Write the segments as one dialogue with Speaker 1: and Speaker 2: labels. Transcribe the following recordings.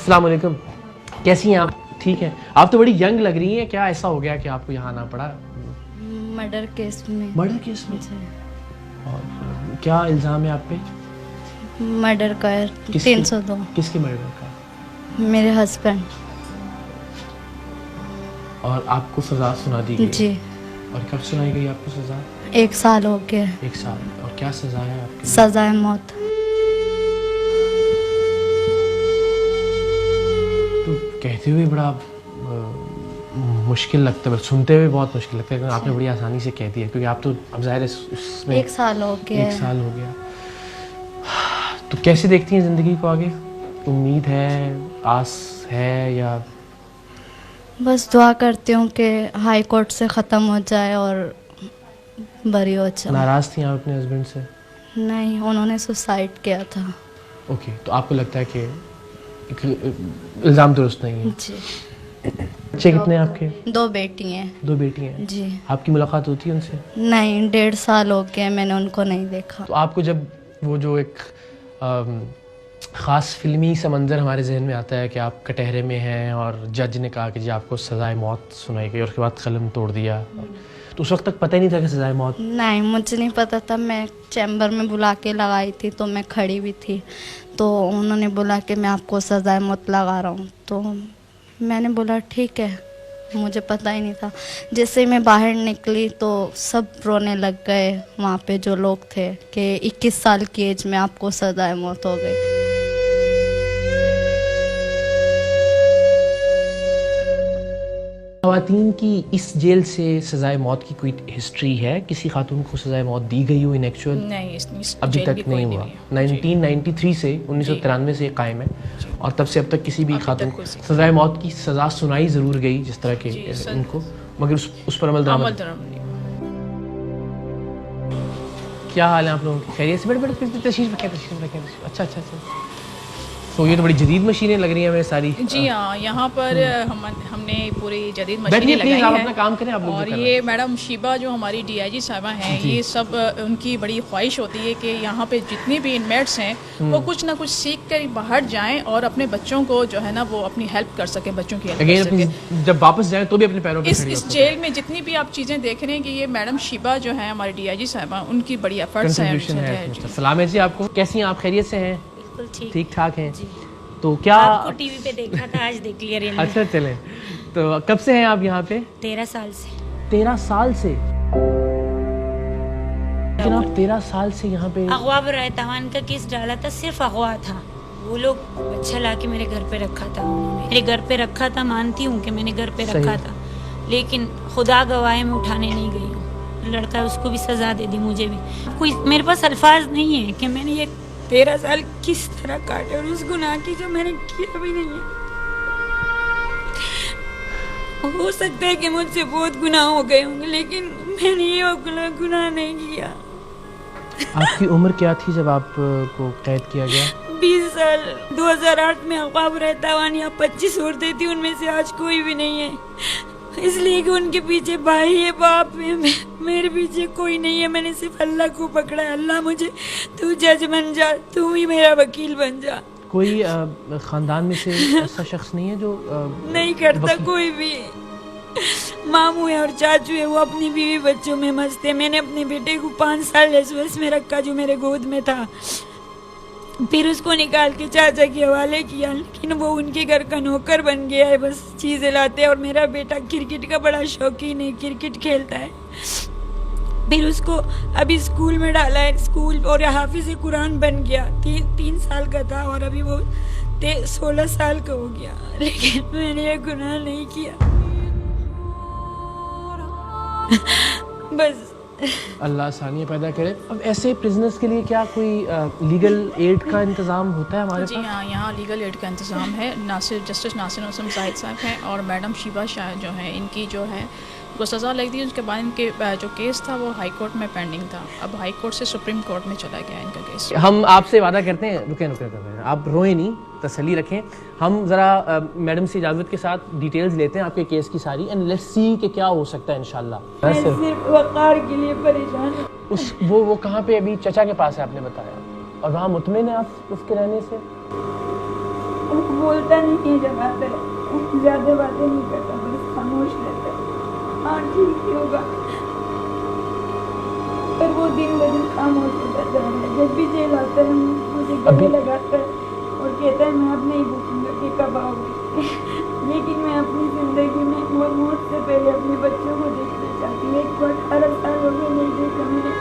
Speaker 1: अस्सलाम वालेकुम, कैसी हैं आप? ठीक है। आप तो बड़ी यंग लग रही हैं, क्या ऐसा हो गया कि आपको यहाँ आना पड़ा?
Speaker 2: मर्डर केस में।
Speaker 1: मर्डर केस में? और क्या इल्ज़ाम है आप पे?
Speaker 2: मर्डर का 302।
Speaker 1: किसके मर्डर का?
Speaker 2: मेरे हस्बैंड।
Speaker 1: और आपको सज़ा सुना दी गई?
Speaker 2: जी।
Speaker 1: और कब सुनाई गई आपको सज़ा?
Speaker 2: 1 साल हो गया।
Speaker 1: 1 साल। और क्या सज़ा है आपकी?
Speaker 2: सज़ा है मौत।
Speaker 1: तो कहते हुए बड़ा मुश्किल लगता है, सुनते हुए बहुत मुश्किल लगता है, लेकिन आपने बड़ी आसानी से कह दिया, क्योंकि आप तो अब ज़ाहिर है उसमें
Speaker 2: 1 साल हो गया।
Speaker 1: 1 साल हो गया। तो कैसे देखती हैं ज़िंदगी को आगे? उम्मीद है, आस है, या
Speaker 2: बस दुआ करती हूँ कि हाई कोर्ट से ख़त्म हो जाए और बरी हो जाए।
Speaker 1: नाराज़ थी आप अपने हस्बैंड से?
Speaker 2: नहीं, उन्होंने सुसाइड किया था।
Speaker 1: ओके, तो आपको लगता है कि इल्ज़ाम दुरुस्त नहीं है?
Speaker 2: जी।
Speaker 1: बच्चे कितने हैं आपके?
Speaker 2: 2 बेटी हैं।
Speaker 1: 2 बेटी हैं?
Speaker 2: जी।
Speaker 1: आपकी मुलाकात होती है उनसे?
Speaker 2: नहीं, 1.5 साल हो गए, मैंने उनको नहीं देखा।
Speaker 1: तो आपको जब वो जो एक ख़ास फ़िल्मी सा मंज़र हमारे जहन में आता है कि आप कटहरे में हैं और जज ने कहा कि जी आपको सज़ाए मौत सुनाई गई, और उसके बाद कलम तोड़ दिया, तो उस वक्त तक पता ही नहीं था कि सज़ाए मौत?
Speaker 2: नहीं, मुझे नहीं पता था। मैं चैम्बर में बुला के लगाई थी, तो मैं खड़ी भी थी, तो उन्होंने बोला कि मैं आपको सज़ाए मौत लगा रहा हूँ, तो मैंने बोला ठीक है, मुझे पता ही नहीं था। जैसे ही मैं बाहर निकली तो सब रोने लग गए वहाँ पे जो लोग थे कि 21 साल की एज में आपको सज़ाए मौत हो गई।
Speaker 1: ख़वातीन की इस जेल से सज़ाए मौत की कोई हिस्ट्री है? किसी खातून को सज़ाए मौत दी गई हो इन एक्चुअल?
Speaker 3: नहीं,
Speaker 1: अभी तक नहीं हुआ। 1993 से 1993 से कायम है, और तब से अब तक किसी भी खातून सज़ाए मौत की सज़ा सुनाई ज़रूर गई जिस तरह के इनको, मगर उस पर अमल दरामद। क्या हाल है आप लोगों की? खैरियत से? बड़े तशरीफ़ रखें। अच्छा। तो ये तो बड़ी जदीद मशीनें लग रही हैं हमें सारी।
Speaker 3: जी हाँ, यहाँ पर हमने पूरी जदीद मशीनें लगाई हैं।
Speaker 1: अपना काम करें आप लोग।
Speaker 3: और ये मैडम शीबा जो हमारी DIG साहिबा हैं, ये सब उनकी बड़ी ख्वाहिश होती है कि यहाँ पे जितने भी इनमेट्स हैं वो कुछ ना कुछ सीख कर बाहर जाएं और अपने बच्चों को जो है ना वो अपनी हेल्प कर सकें, बच्चों की हेल्प कर सकें।
Speaker 1: जब वापस जाएं तो भी अपने पैरों पे खड़ी
Speaker 3: इस जेल में जितनी भी आप चीज़ें देख रहे हैं कि ये मैडम शीबा जो है हमारी DIG साहिबा, उनकी बड़ी एफर्ट्स हैं।
Speaker 1: सलाम है जी आपको, कैसी हैं आप? खैरियत से हैं? ठीक ठाक हैं। तो क्या
Speaker 4: आपको टीवी पे देखा था, आज देख लिया रियल में।
Speaker 1: अच्छा, चलें। तो कब से हैं आप यहाँ पे?
Speaker 4: 13 साल से।
Speaker 1: 13 साल से? लेकिन आप 13 साल से यहाँ पे?
Speaker 4: अगवा रहमान का केस डाला था, सिर्फ अगवा था। वो लोग बच्चा ला के मेरे घर पे रखा था, उन्होंने मेरे घर पे रखा था। मानती हूँ कि मैंने घर पे रखा था, लेकिन खुदा गवाह में उठाने नहीं गई हूँ। लड़का उसको भी सजा दे दी, मुझे भी। कोई मेरे पास अल्फाज नहीं है कि मैंने ये 13 साल किस तरह काटे, और उस गुनाह की जो मैंने किया भी नहीं है। हो सकता है कि मुझसे बहुत गुनाह हो गए होंगे, लेकिन मैंने ये गुनाह नहीं किया।
Speaker 1: आपकी उम्र क्या थी जब आपको कैद किया गया?
Speaker 4: 20 साल। 2008 में अख्वाब रहता वानी 25 औरतें थी, उनमें से आज कोई भी नहीं है, इसलिए कि उनके पीछे भाई है, बाप है, मेरे पीछे कोई नहीं है। मैंने सिर्फ अल्लाह को पकड़ा है। अल्लाह मुझे, तू जज बन जा, तू ही मेरा वकील बन जा।
Speaker 1: कोई खानदान में से ऐसा शख्स नहीं है जो
Speaker 4: नहीं करता? कोई भी। मामू है और चाचू है, वो अपनी बीवी बच्चों में मस्त है। मैंने अपने बेटे को 5 साल एसओएस में रखा, जो मेरे गोद में था, फिर उसको निकाल के चाचा के हवाले किया, लेकिन वो उनके घर का नौकर बन गया है, बस चीज़ें लाते हैं। और मेरा बेटा क्रिकेट का बड़ा शौकीन है, क्रिकेट खेलता है। फिर उसको अभी स्कूल में डाला है, स्कूल, और हाफिज़ कुरान बन गया। 3 साल का था और अभी वो 16 साल का हो गया, लेकिन मैंने ये गुनाह नहीं किया। बस
Speaker 1: अल्लाह आसानियाँ पैदा करे। अब ऐसे प्रिजनर्स के लिए क्या कोई लीगल एड का इंतज़ाम होता है हमारे पास?
Speaker 3: जी हाँ, यहाँ लीगल एड का इंतज़ाम है। जस्टिस नासिर हुसैन जाहिद साहब हैं और मैडम शीबा शाह जो हैं, इनकी जो है वो सज़ा लग दी। उसके बाद इनके जो केस था वो हाई कोर्ट में पेंडिंग था, अब हाई कोर्ट से सुप्रीम कोर्ट में चला गया इनका केस।
Speaker 1: हम आपसे वादा करते हैं, रुके आप रोएं नहीं, तसल्ली रखें। हम ज़रा मैडम से इजाज़त के साथ डिटेल्स लेते हैं आपके केस की सारी, एंड लेट्स सी कि क्या हो सकता है इंशाल्लाह।
Speaker 4: मैं सिर्फ वक़ार के लिए परेशान हूँ।
Speaker 1: वो कहाँ पे? अभी चचा के पास है आपने बताया, और वहाँ मुतमिन है आप उसके रहने से?
Speaker 4: वो बोलता नहीं है, जब आता है ज़्यादा बातें नहीं करता, बस खामोश रहता है। हाँ ठीक ही होगा, पर वो दिन ब दिन खामोश होता जा रहा है। जब भी जेल आता है मुझे गले लगाता है और कहता है मैं अब नहीं पूछूंगा कि कब आओगे। लेकिन मैं अपनी ज़िंदगी में वो मौत से पहले अपने बच्चों को देखना चाहती हूँ। एक बार 18 साल हो गए नहीं देखा मैंने।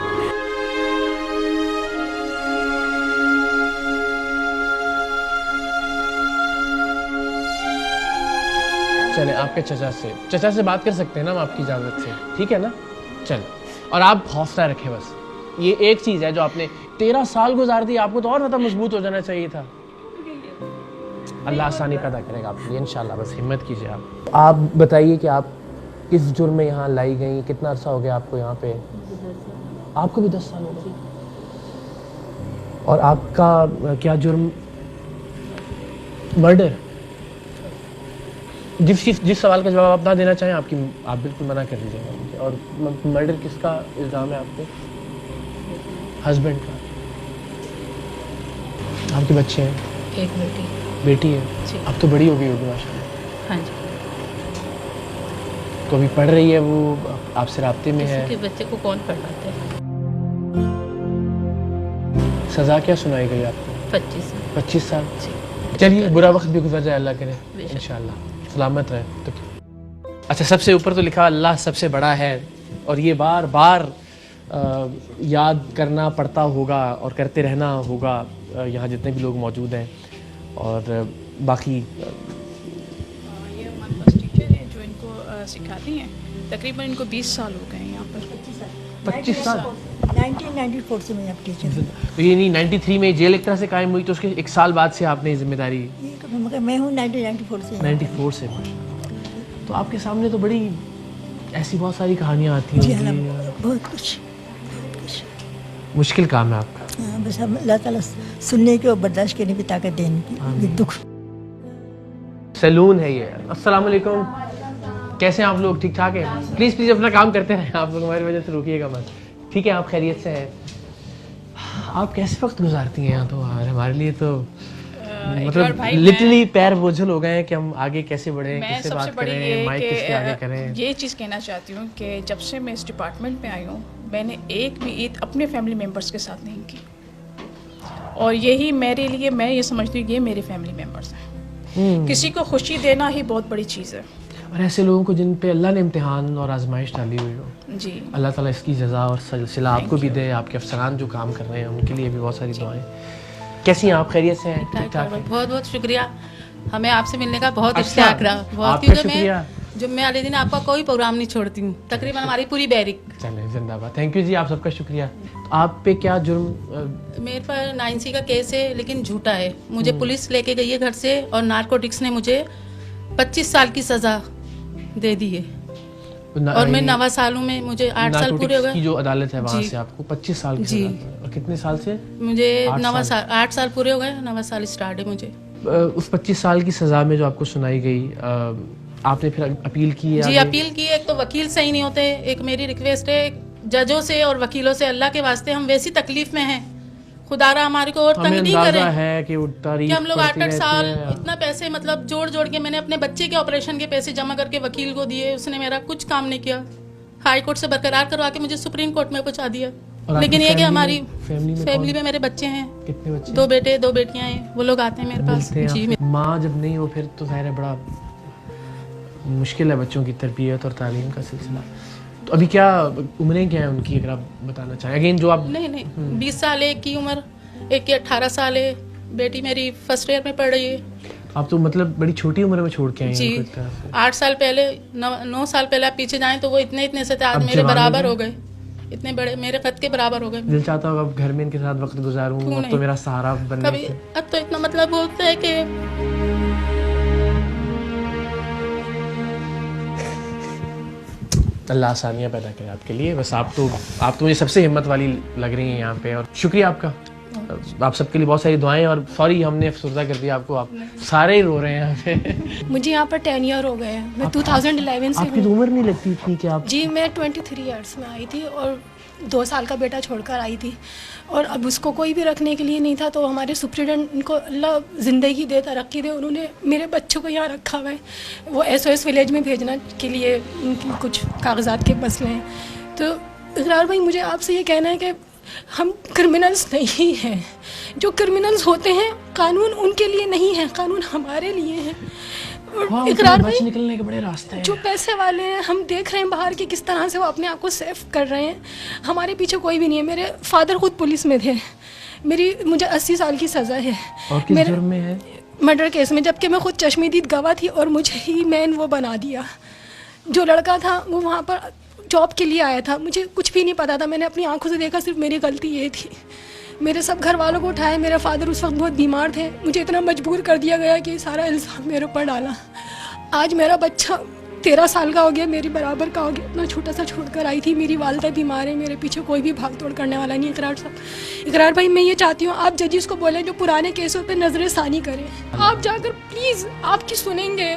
Speaker 1: चले आपके चचा से बात कर सकते हैं ना हम आपकी इजाज़त से, ठीक है ना? चलो, और आप हौसला रखें बस। ये एक चीज़ है जो आपने 13 साल गुजार दी, आपको तो और ज़्यादा मजबूत हो जाना चाहिए था। अल्लाह आसानी पैदा करेगा आपके लिए इंशाल्लाह, बस हिम्मत कीजिए आप। आप बताइए कि आप किस जुर्म में यहाँ लाई गई, कितना अरसा हो गया आपको यहाँ पे? आपको भी 10 साल हो गए। और आपका क्या जुर्म? मर्डर। जिस सवाल का जवाब आप ना देना चाहें आप बिल्कुल मना कर दीजिएगा। और मर्डर किसका इल्ज़ाम है आपको? हस्बैंड का। आपके बच्चे हैं?
Speaker 5: एक
Speaker 1: बेटी है? अब तो बड़ी हो गई होगी माशाल्लाह।
Speaker 5: हाँ जी।
Speaker 1: तो अभी पढ़ रही है वो, आपसे राब्ते में है?
Speaker 5: किसी के बच्चे को कौन पढ़ाता है?
Speaker 1: सज़ा क्या सुनाई गई आपको? 25 साल। चलिए, बुरा वक्त भी गुजर जाए, अल्लाह करे इंशाल्लाह सलामत रहे। तो अच्छा, सबसे ऊपर तो लिखा अल्लाह सबसे बड़ा है, और ये बार बार याद करना पड़ता होगा और करते रहना होगा यहाँ जितने भी लोग मौजूद हैं। और बाकी
Speaker 3: ये हमारे पास टीचर हैं जो इनको सिखाती हैं। तकरीबन इनको 20 साल हो गए हैं यहाँ पर।
Speaker 1: 25 साल?
Speaker 6: 1994 से मैं अब टीचर हूँ।
Speaker 1: तो ये नहीं 93 में जेल एक तरह से कायम हुई, तो उसके 1 साल बाद से आपने जिम्मेदारी?
Speaker 6: मगर मैं हूँ 1994 से।
Speaker 1: 94 से। तो आपके सामने तो बड़ी ऐसी बहुत सारी कहानियाँ आती हैं।
Speaker 6: जी हाँ, बहुत कुछ
Speaker 1: मुश्किल काम है आपका।
Speaker 6: हाँ, बस हम अल्लाह ताला सुनने की और बर्दाश्त करने की ताकत देने की। ये दुख
Speaker 1: सैलून है ये। अस्सलाम वालेकुम, कैसे हैं आप लोग? ठीक ठाक है? प्लीज़ अपना काम करते रहें आप लोग, हमारी वजह से रुकिएगा मत, ठीक है? आप खैरियत से हैं? आप कैसे वक्त गुजारती हैं यहाँ? तो हमारे लिए तो मतलब लिटरली पैर बोझल हो गए हैं कि हम आगे कैसे बढ़ें, किससे बात करें, माइक किसके आगे करें।
Speaker 3: ये चीज़ कहना चाहती हूँ कि जब से मैं इस डिपार्टमेंट में आई हूँ, मैंने एक भी ईद अपने फैमिली मेम्बर्स के साथ नहीं की। और यही मेरे लिए, मैं ये समझती हूँ ये मेरे फैमिली मेम्बर्स हैं। किसी को खुशी देना ही बहुत बड़ी चीज़ है।
Speaker 1: और ऐसे लोगों को जिन पे अल्लाह ने इम्तिहान और आजमाइश डाली हुई हो,
Speaker 3: जी,
Speaker 1: अल्लाह ताला इसकी जज़ा और सिलसिला आपको भी दे। आपके अफसरान जो काम कर रहे हैं उनके लिए भी बहुत सारी दुआएं। कैसी हैं आप? खैरियत से हैं? ठीक ठाक हैं?
Speaker 5: बहुत बहुत शुक्रिया, हमें आपसे मिलने का बहुत इश्तियाक रहा। बहुत
Speaker 1: आपका शुक्रिया।
Speaker 5: जुम्मे वाले दिन आपका कोई प्रोग्राम नहीं छोड़ती हूँ, तकरीबन हमारी पूरी बैरिक।
Speaker 1: चलें, जिंदाबाद। थैंक यू जी, आप सबका शुक्रिया। तो आप पे क्या जुर्म?
Speaker 5: मेरे पर 9C का केस है, लेकिन झूठा है। मुझे पुलिस लेके गई है घर से, और नारकोटिक्स ने मुझे 25 साल की सजा दे दी है। और मैं 9 सालों में, मुझे 8 साल पूरे हो गए।
Speaker 1: की जो अदालत है वहाँ से आपको 25 साल की
Speaker 5: जी।
Speaker 1: सजा। और कितने साल से?
Speaker 5: मुझे 8 साल पूरे हो गए, 9वां साल स्टार्ट है मुझे।
Speaker 1: उस 25 साल की सजा में जो आपको सुनाई गई, आपने फिर अपील की?
Speaker 5: जी, अपील की। एक तो वकील सही नहीं होते, एक मेरी रिक्वेस्ट है जजों से और वकीलों से, अल्लाह के वास्ते हम वैसी तकलीफ में हैं, खुदारा हमारे को और तंग नहीं करें।
Speaker 1: है कि
Speaker 5: हम लोग 8-8 साल इतना पैसे मतलब जोड़ के, मैंने अपने बच्चे के ऑपरेशन के पैसे जमा करके वकील को दिए, उसने मेरा कुछ काम नहीं किया। हाई कोर्ट से बरकरार करवा के मुझे सुप्रीम कोर्ट में पहुंचा दिया। लेकिन ये कि हमारी फैमिली में मेरे बच्चे हैं।
Speaker 1: कितने बच्चे? 2
Speaker 5: बेटे 2 बेटियां हैं। वो लोग आते हैं मेरे पास। जी,
Speaker 1: माँ जब नहीं हो फिर तो ज़ाहिर है बड़ा मुश्किल है बच्चों की तरबियत और तालीम का सिलसिला। तो अभी क्या उम्रें क्या है उनकी, अगर आप बताना चाहें? अगेन जो आप
Speaker 5: नहीं 20 साल है एक की उम्र, एक की 18 साल है। बेटी मेरी फर्स्ट ईयर में पढ़ रही है।
Speaker 1: आप तो मतलब बड़ी छोटी उम्र में छोड़ के आए हैं?
Speaker 5: जी, 8 साल पहले, 9 साल पहले आप पीछे जाएं तो वो इतने से थे, आज मेरे बराबर हो गए, इतने बड़े, मेरे कद के बराबर हो गए।
Speaker 1: दिल चाहता होगा अब घर में इनके साथ वक्त गुजारूं, अब तो मेरा सहारा बनने
Speaker 5: कभी। अब तो इतना मतलब बोलते हैं कि
Speaker 1: अल्लाह आसानियाँ पैदा करे आपके लिए। बस आप तो मुझे सबसे हिम्मत वाली लग रही हैं यहाँ पे, और शुक्रिया आपका। आप सबके लिए बहुत सारी दुआएं। और सॉरी हमने अफसरदा कर दिया आपको, आप सारे ही रो रहे हैं यहाँ पे।
Speaker 7: मुझे यहाँ पर 10 ईयर हो गए हैं। मैं 2011 से
Speaker 1: आपकी तो उम्र नहीं लगती थी कि आप?
Speaker 7: जी, मैं 23 ईयर्स में आई थी, और 2 साल का बेटा छोड़कर आई थी और अब उसको कोई भी रखने के लिए नहीं था, तो हमारे सुप्रीडेंट, उनको अल्लाह ज़िंदगी दे, तरक्की दे, उन्होंने मेरे बच्चों को यहाँ रखा हुआ है। वो SOS विलेज में भेजना के लिए उनकी कुछ कागजात के मसले हैं। तो इकरार भाई, मुझे आपसे ये कहना है कि हम क्रिमिनल्स नहीं हैं। जो क्रिमिनल्स होते हैं, कानून उनके लिए नहीं है, कानून हमारे लिए है। और इकरार भाई,
Speaker 1: निकलने के बड़े रास्ते हैं।
Speaker 7: जो पैसे वाले हैं, हम देख रहे हैं बाहर की किस तरह से वो अपने आप को सेफ कर रहे हैं। हमारे पीछे कोई भी नहीं है। मेरे फादर खुद पुलिस में थे। मुझे 80 साल की सज़ा है।
Speaker 1: और किस जुर्म में है?
Speaker 7: मर्डर केस में, जबकि मैं खुद चश्मदीद गवाह थी और मुझे ही मैन वो बना दिया। जो लड़का था वो वहाँ पर जॉब के लिए आया था, मुझे कुछ भी नहीं पता था। मैंने अपनी आंखों से देखा, सिर्फ मेरी गलती ये थी। मेरे सब घर वालों को उठाया। मेरे फादर उस वक्त बहुत बीमार थे। मुझे इतना मजबूर कर दिया गया कि सारा इल्ज़ाम मेरे ऊपर डाला। आज मेरा बच्चा 13 साल का हो गया, मेरी बराबर का हो गया। इतना छोटा सा छोड़कर आई थी। मेरी वालिदा बीमार है, मेरे पीछे कोई भी भाग तोड़ करने वाला नहीं। इकरार साहब, इकरार भाई, मैं ये चाहती हूँ आप जजेस को बोलें जो पुराने केसों पे नजर सानी करें। आप जाकर प्लीज़, आपकी सुनेंगे।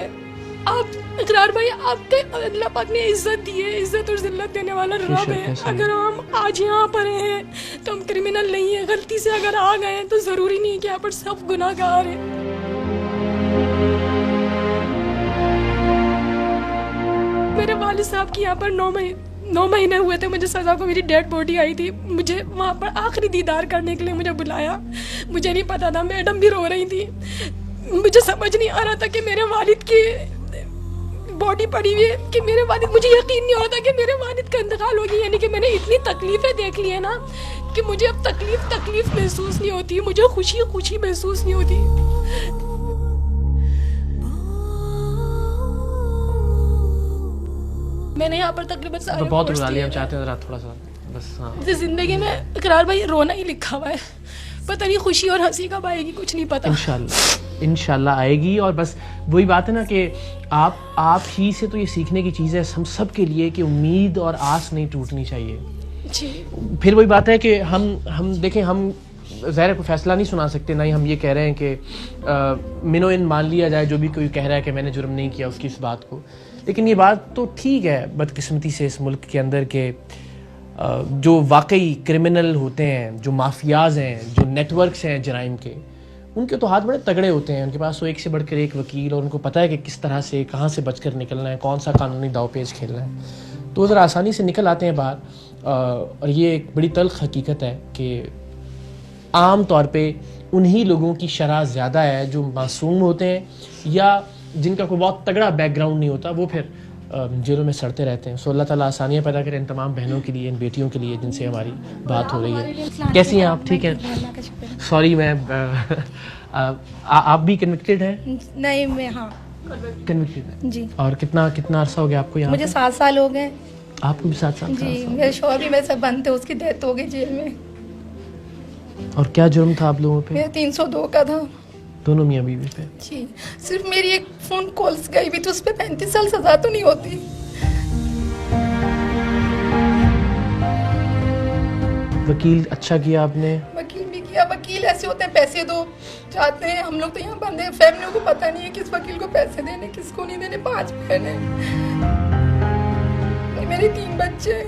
Speaker 7: आप इकरार भाई, आपके अल्लाह पाक ने इज्जत दी है, इज्जत और जिल्लत देने वाला रब है। अगर हम आज यहाँ पर हैं तो हम क्रिमिनल नहीं है। गलती से अगर आ गए हैं तो ज़रूरी नहीं है कि यहाँ पर सब गुनाहगार हैं। मेरे वालिद साहब की यहाँ पर 9 महीने हुए थे मुझे सज़ा को। मेरी डेड बॉडी आई थी, मुझे वहाँ पर आखिरी दीदार करने के लिए मुझे बुलाया। मुझे नहीं पता था, मैडम भी रो रही थी। मुझे समझ नहीं आ रहा था कि मेरे वालिद की बॉडी पड़ी हुई है, कि मेरे वालिद, मुझे यकीन नहीं हो रहा था कि मेरे वालिद का इंतकाल हो गया। यानी कि मैंने इतनी तकलीफ़ें देख ली है ना कि मुझे अब तकलीफ महसूस नहीं होती, मुझे खुशी महसूस नहीं होती। मैंने यहाँ पर तकरीबन सारे
Speaker 1: तो बहुत रुला लिया, हम चाहते हैं जरा थोड़ा सा बस। हाँ,
Speaker 7: ज़िंदगी में इकरार भाई रोना ही लिखा हुआ है। पता नहीं खुशी और हंसी कब आएगी, कुछ नहीं पता।
Speaker 1: इंशाल्लाह आएगी। और बस वही बात है ना कि आप ही से तो ये सीखने की चीज़ है हम सब के लिए, कि उम्मीद और आस नहीं टूटनी चाहिए
Speaker 7: जी।
Speaker 1: फिर वही बात है कि हम देखें, हम ज़ाहिर कोई फैसला नहीं सुना सकते, ना ही हम ये कह रहे हैं कि मिनो इन मान लिया जाए जो भी कोई कह रहा है कि मैंने जुर्म नहीं किया उसकी इस बात को। लेकिन ये बात तो ठीक है बदकिस्मती से इस मुल्क के अंदर के जो वाकई क्रिमिनल होते हैं, जो माफियाज हैं, जो नेटवर्क्स हैं जराइम के, उनके तो हाथ बड़े तगड़े होते हैं। उनके पास तो एक से बढ़कर एक वकील, और उनको पता है कि किस तरह से कहाँ से बचकर निकलना है, कौन सा कानूनी दावपेच खेलना है, तो ज़रा आसानी से निकल आते हैं बाहर। और ये एक बड़ी तल्ख हकीकत है कि आम तौर पे उन्हीं लोगों की शरह ज़्यादा है जो मासूम होते हैं या जिनका कोई बहुत तगड़ा बैकग्राउंड नहीं होता, वो फिर जेलों में सड़ते रहते हैं। सो अल्लाह ताला आसानियाँ पैदा करें इन तमाम बहनों के लिए, इन बेटियों के लिए जिनसे हमारी बात हो रही है। कैसी हैं आप? ठीक हैं? सॉरी मैं आप भी कन्विक्टेड हैं?
Speaker 8: नहीं, मैं हाँ
Speaker 1: कन्विक्टेड है
Speaker 8: जी।
Speaker 1: और कितना अरसा हो गया आपको यहाँ?
Speaker 8: मुझे 7 साल हो गए।
Speaker 1: आपको भी 7 साल?
Speaker 8: जी, मेरे शौहर भी मेरे से बंद थे, उसकी डेथ हो गई जेल में।
Speaker 1: और क्या जुर्म था आप लोगों पे?
Speaker 8: मेरा 302 का था।
Speaker 1: दोनों मियाँ बीवी पे?
Speaker 8: जी, सिर्फ मेरी एक फोन कॉल्स गई भी तो उस पर 35 साल सजा तो नहीं होती।
Speaker 1: वकील अच्छा किया आपने?
Speaker 8: वकील भी किया। वकील ऐसे होते हैं, पैसे दो चाहते हैं। हम लोग तो यहाँ बंदे, फैमिलियों को पता नहीं है किस वकील को पैसे देने, किसको नहीं देने। 5 बहनें, मेरे 3 बच्चे।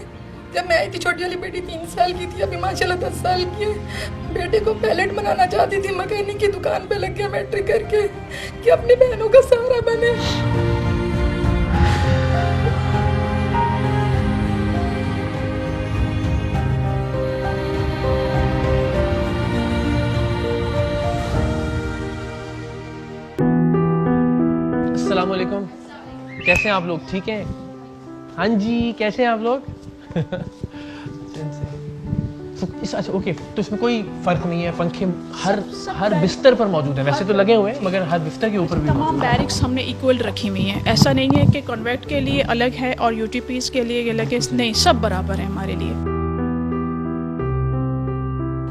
Speaker 8: जब मैं आई थी छोटी वाली बेटी 3 साल की थी, अभी माशाल्लाह 10 साल की है। बेटे को पायलट बनाना चाहती थी, मैकेनिक की दुकान पे लग गया मैट्रिक करके कि अपनी बहनों का सहारा बने।
Speaker 1: अस्सलाम वालेकुम, कैसे हैं आप लोग? ठीक हैं? हाँ जी, कैसे हैं आप लोग? अच्छा ओके, तो इसमें कोई फ़र्क नहीं है, पंखे हर बिस्तर पर मौजूद है। वैसे तो लगे हुए हैं मगर हर बिस्तर के ऊपर भी
Speaker 3: तमाम बैरिक्स हमने इक्वल रखी हुई हैं। ऐसा नहीं है कि कॉन्वेक्ट के लिए अलग है और यूटीपीस के लिए अलग है, नहीं, सब बराबर है हमारे लिए।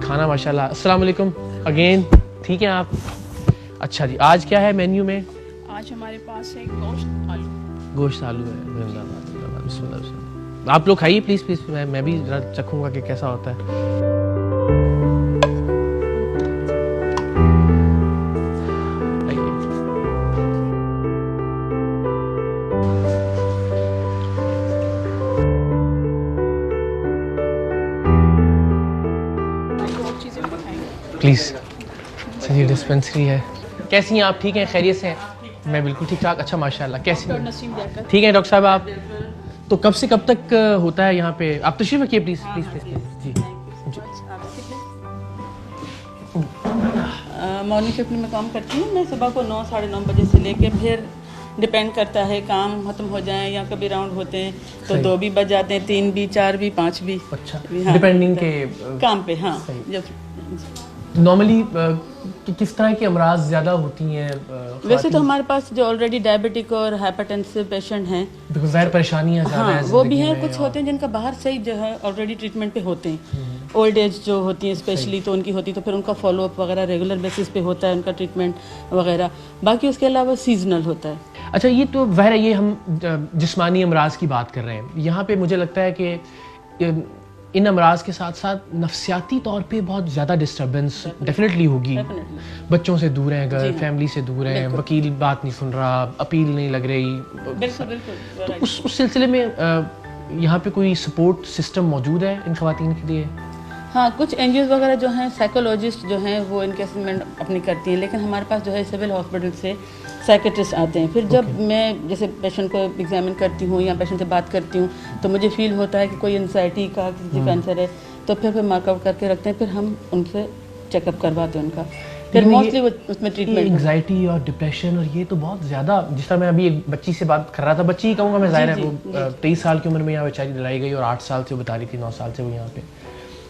Speaker 1: खाना माशाल्लाह। अस्सलाम वालेकुम अगेन, ठीक है आप? अच्छा जी, आज क्या है मेन्यू में?
Speaker 3: आज हमारे पास है गोश्त आलू।
Speaker 1: गोश्त आलू है। बिस्मिल्लाह। आप लोग खाइए प्लीज़ प्लीज़, मैं भी जरा चखूँगा कि कैसा होता है। प्लीज़। चलिए डिस्पेंसरी है। कैसी हैं आप? ठीक हैं, खैरियत से हैं? मैं बिल्कुल ठीक ठाक। अच्छा माशाल्लाह। कैसी हैं? ठीक है डॉक्टर साहब आप? तो कब से कब तक होता है यहाँ पे? आप तशरीफ रखिए प्लीज़ प्लीज़ प्लीज़ जी।
Speaker 9: मॉर्निंग शिफ्ट में काम करती हूँ मैं, सुबह को 9 साढ़े 9 बजे से लेके फिर डिपेंड करता है काम खत्म हो जाए या कभी राउंड होते हैं तो 2 भी बज जाते हैं, 3 भी, 4 भी, 5 भी।
Speaker 1: अच्छा,
Speaker 9: हाँ,
Speaker 1: डिपेंडिंग के
Speaker 9: काम पे। हाँ, जब
Speaker 1: नॉर्मली किस तरह की अमराज ज़्यादा होती हैं?
Speaker 9: वैसे तो हमारे पास जो ऑलरेडी डायबिटिक और हाइपरटेंसिव पेशेंट हैं,
Speaker 1: ज़ाहिर परेशानियाँ ज़्यादा
Speaker 9: हाँ,
Speaker 1: हैं
Speaker 9: वो भी
Speaker 1: ज़िंदगी
Speaker 9: हैं।
Speaker 1: में
Speaker 9: कुछ
Speaker 1: और-
Speaker 9: होते हैं जिनका बाहर से ही जो है ऑलरेडी ट्रीटमेंट पे होते हैं, ओल्ड एज जो होती हैं स्पेशली, तो उनकी होती तो फिर उनका फॉलोअप वगैरह रेगुलर बेसिस पे होता है, उनका ट्रीटमेंट वगैरह। बाकी उसके अलावा सीजनल होता है।
Speaker 1: अच्छा, ये तो ज़ाहिर है, ये हम जिस्मानी अमराज की बात कर रहे हैं। यहाँ पे मुझे लगता है कि इन अमराज के साथ साथ नफसियाती तौर पे बहुत ज़्यादा डिस्टर्बेंस डेफिनेटली होगी। बच्चों से दूर हैं, घर फैमिली से दूर हैं, वकील बात नहीं सुन रहा, अपील नहीं लग रही।
Speaker 9: बिल्कुल बिल्कुल।
Speaker 1: तो उस सिलसिले में यहाँ पे कोई सपोर्ट सिस्टम मौजूद है इन ख़वातीन के लिए?
Speaker 9: हाँ, कुछ एनजीओ वगैरह जो हैं, साइकोलॉजिस्ट जो हैं वो इनके असेसमेंट अपनी करती हैं, लेकिन हमारे पास जो है सिविल हॉस्पिटल से साइकेट्रिस्ट आते हैं। फिर जब मैं जैसे पेशेंट को एग्जामिन करती हूँ या पेशेंट से बात करती हूँ तो मुझे फील होता है कि कोई एंजाइटी का किसी का आंसर है, तो फिर मार्कआउट करके रखते हैं, फिर हम उनसे चेकअप करवाते हैं उनका। फिर मोस्टली उसमें ट्रीटमेंट।
Speaker 1: एंजाइटी और डिप्रेशन और ये तो बहुत ज़्यादा, जिस तरह मैं अभी एक बच्ची से बात कर रहा था, बच्ची ही कहूँगा मैं, ज़ाहिर है वो 23 साल की उम्र में यहाँ बेचारी लाई गई और 8 साल से वो बता रही थी, 9 साल से वो यहाँ पे।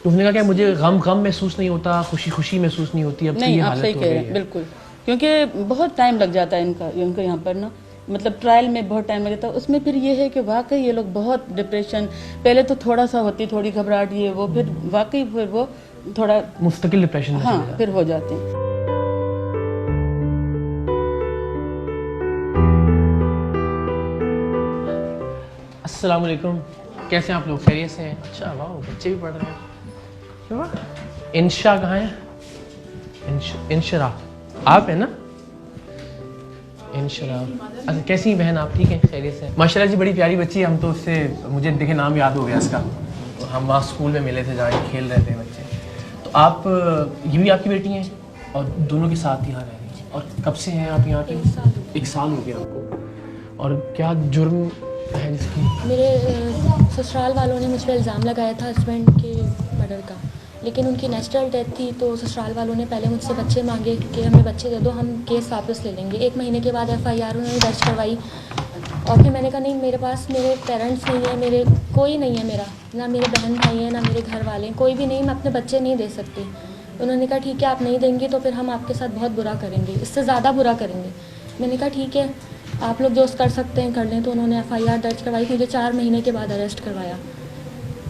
Speaker 1: तो उसने कहा कि मुझे गम महसूस नहीं होता, खुशी महसूस नहीं होती। अब
Speaker 9: नहीं,
Speaker 1: ये
Speaker 9: आप
Speaker 1: हालत
Speaker 9: सही
Speaker 1: हो
Speaker 9: कह
Speaker 1: गई
Speaker 9: रहे हैं,
Speaker 1: है।
Speaker 9: बिल्कुल। क्योंकि बहुत टाइम लग जाता है इनका यहाँ पर ना, मतलब ट्रायल में बहुत टाइम लग जाता है। उसमें फिर ये है कि वाकई ये लोग बहुत डिप्रेशन, पहले तो थोड़ा सा होती, थोड़ी घबराहट ये वो, फिर वाकई फिर वो थोड़ा
Speaker 1: मुस्तकिल डिप्रेशन में
Speaker 9: हाँ
Speaker 1: चले जाते
Speaker 9: फिर हो जाते हैं।
Speaker 1: अस्सलाम वालेकुम, कैसे हैं आप लोग? खैरियत से हैं? अच्छा, वाह, बच्चे भी पढ़ रहे हैं। वाह, इंशा कहाँ है? इंशरा आप है ना? इंशरा, अच्छा कैसी हैं बहन आप? ठीक है, खैरियत से? माशाल्लाह जी, बड़ी प्यारी बच्ची है। हम तो उससे, मुझे देखे नाम याद हो गया इसका, हम वहाँ स्कूल में मिले थे जहाँ खेल रहे थे बच्चे। तो आप, ये भी आपकी बेटी हैं और दोनों के साथ यहाँ रह रही हैं? और कब से हैं आप यहाँ पे? 1 साल हो गया आपको। और क्या जुर्म है जिसकी?
Speaker 10: मेरे ससुराल वालों ने मुझ पर इल्ज़ाम लगाया था हस्बैंड के मर्डर का, लेकिन उनकी नेचुरल डेथ थी, तो ससुराल वालों ने पहले मुझसे बच्चे मांगे कि हमें बच्चे दे दो, हम केस वापस ले लेंगे। 1 महीने के बाद FIR उन्होंने दर्ज करवाई और फिर मैंने कहा नहीं, मेरे पास मेरे पेरेंट्स नहीं है, मेरे कोई नहीं है, मेरा ना मेरे बहन भाई हैं, ना मेरे घर वाले हैं, कोई भी नहीं, मैं अपने बच्चे नहीं दे सकती। उन्होंने कहा ठीक है, आप नहीं देंगी तो फिर हम आपके साथ बहुत बुरा करेंगे, इससे ज़्यादा बुरा करेंगे। मैंने कहा ठीक है, आप लोग जो कर सकते हैं कर लें। तो उन्होंने FIR दर्ज करवाई, मुझे 4 महीने के बाद अरेस्ट करवाया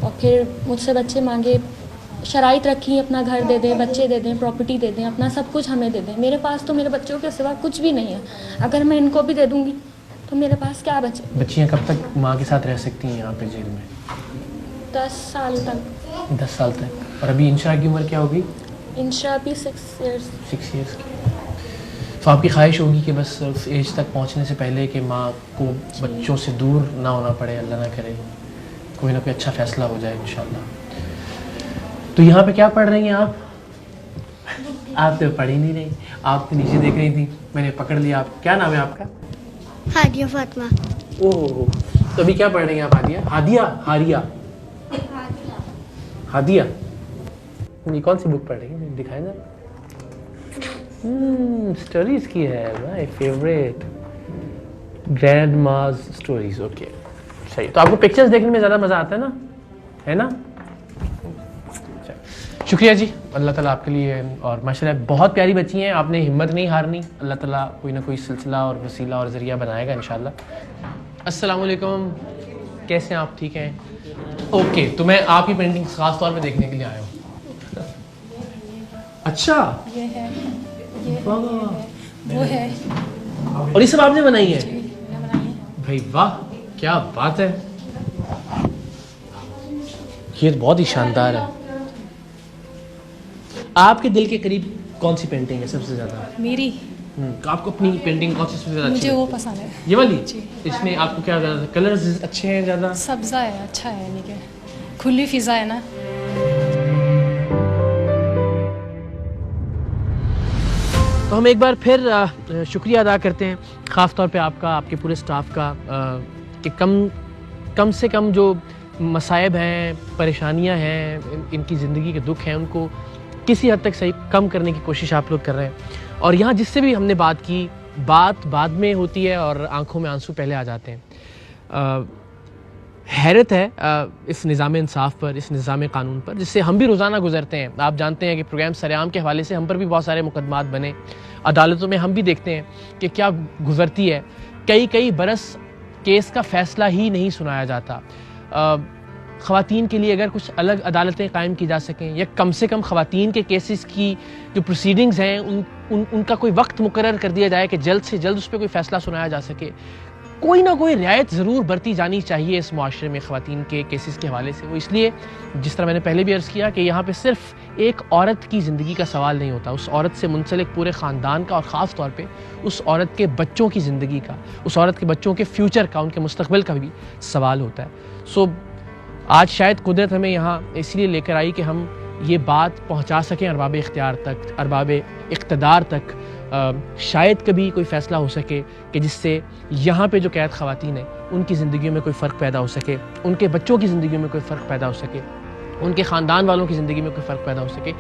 Speaker 10: और फिर मुझसे बच्चे मांगे, शराइत रखी, अपना घर दे दें, बच्चे दे दें, प्रॉपर्टी दे दें, अपना सब कुछ हमें दे दें। मेरे पास तो मेरे बच्चों के सिवा कुछ भी नहीं है। अगर मैं इनको भी दे दूँगी तो मेरे पास क्या बचे?
Speaker 1: बच्चियाँ कब तक माँ के साथ रह सकती हैं यहाँ पे जेल में?
Speaker 10: 10 साल तक।
Speaker 1: 10 साल तक। और अभी इंशरा की उम्र क्या होगी?
Speaker 10: इंशरा भी 6 इयर्स।
Speaker 1: 6 ईयर्स की। तो आपकी ख्वाहिश होगी कि बस उस एज तक पहुँचने से पहले कि माँ को बच्चों से दूर ना होना पड़े, अल्लाह ना करे, कोई ना कोई अच्छा फ़ैसला हो जाए इंशाल्लाह। तो यहाँ पे क्या पढ़ रही हैं आप? आप तो पढ़ ही नहीं रही, आप तो नीचे देख रही थी, मैंने पकड़ लिया। आप, क्या नाम है आपका?
Speaker 11: हादिया फातिमा।
Speaker 1: ओह, तो अभी क्या पढ़ रही हैं आप? हादिया? हारिया? हादिया? ये कौन सी बुक पढ़ रही हैं? दिखाएं ना। स्टोरीज की है, माय फेवरेट, ग्रैंड माज स्टोरीज। ओके, सही। तो आपको पिक्चर्स देखने में ज़्यादा मज़ा आता है ना, है ना? शुक्रिया जी, अल्लाह ताला आपके लिए, और माशाल्लाह बहुत प्यारी बच्ची हैं, आपने हिम्मत नहीं हारनी, अल्लाह ताला कोई ना कोई सिलसिला और वसीला और ज़रिया बनाएगा इंशाल्लाह। अस्सलाम वालेकुम, कैसे हैं आप? ठीक हैं? ओके, तो मैं आपकी पेंटिंग ख़ास तौर पे देखने के लिए आया हूँ। अच्छा,
Speaker 7: ये है, ये वो है,
Speaker 1: और ये सब आपने बनाई है? भाई वाह, क्या बात है, ये बहुत ही शानदार है। आपके दिल के करीब कौन सी पेंटिंग है सबसे ज़्यादा?
Speaker 7: मेरी,
Speaker 1: आपको अपनी पेंटिंग कौन सी सबसे ज़्यादा अच्छी
Speaker 7: मुझे वो
Speaker 1: लगती है?
Speaker 7: पसंद है,
Speaker 1: ये वाली? इसमें आपको क्या ज़्यादा कलर्स अच्छे हैं ज़्यादा?
Speaker 7: सब्ज़ा है, अच्छा है, यानी कि खुली फिज़ा है ना।
Speaker 1: तो हम एक बार फिर शुक्रिया अदा करते हैं ख़ास तौर पे आपका, आपके पूरे स्टाफ का, कि कम से कम जो मसाइब हैं, परेशानियां हैं, इनकी ज़िंदगी के दुख हैं, उनको किसी हद तक सही कम करने की कोशिश आप लोग कर रहे हैं। और यहाँ जिससे भी हमने बात की, बात बाद में होती है और आंखों में आंसू पहले आ जाते हैं। हैरत है इस निज़ाम इंसाफ पर, इस निज़ाम कानून पर, जिससे हम भी रोज़ाना गुजरते हैं। आप जानते हैं कि प्रोग्राम सरेआम के हवाले से हम पर भी बहुत सारे मुकदमात बने, अदालतों में हम भी देखते हैं कि क्या गुजरती है। कई बरस केस का फ़ैसला ही नहीं सुनाया जाता। ख़वातीन के लिए अगर कुछ अलग अदालतें कायम की जा सकें, या कम से कम ख़वातीन के केसेस की जो प्रोसीडिंग्स हैं उनका कोई वक्त मुकर्रर कर दिया जाए कि जल्द से जल्द उस पर कोई फ़ैसला सुनाया जा सके। कोई ना कोई रियायत ज़रूर बरती जानी चाहिए इस मुआशरे में ख़वातीन के केसेस के हवाले से। वो इसलिए, जिस तरह मैंने पहले भी अर्ज़ किया, कि यहाँ पे सिर्फ एक औरत की ज़िंदगी का सवाल नहीं होता, उस औरत से मुंसलिक पूरे ख़ानदान का, और ख़ास तौर पे उस औरत के बच्चों की ज़िंदगी का, उस औरत के बच्चों के फ्यूचर का, उनके मुस्तक़बिल का भी सवाल होता है। सो आज शायद कुदरत हमें यहाँ इसलिए लेकर आई कि हम ये बात पहुँचा सकें अरबाब इख्तियार तक, अरबाब इक़्तिदार तक। शायद कभी कोई फ़ैसला हो सके कि जिससे यहाँ पे जो कैद ख़वातीन हैं उनकी ज़िंदगी में कोई फ़र्क पैदा हो सके, उनके बच्चों की ज़िंदगी में कोई फ़र्क पैदा हो सके, उनके ख़ानदान वालों की ज़िंदगी में कोई फ़र्क पैदा हो सके।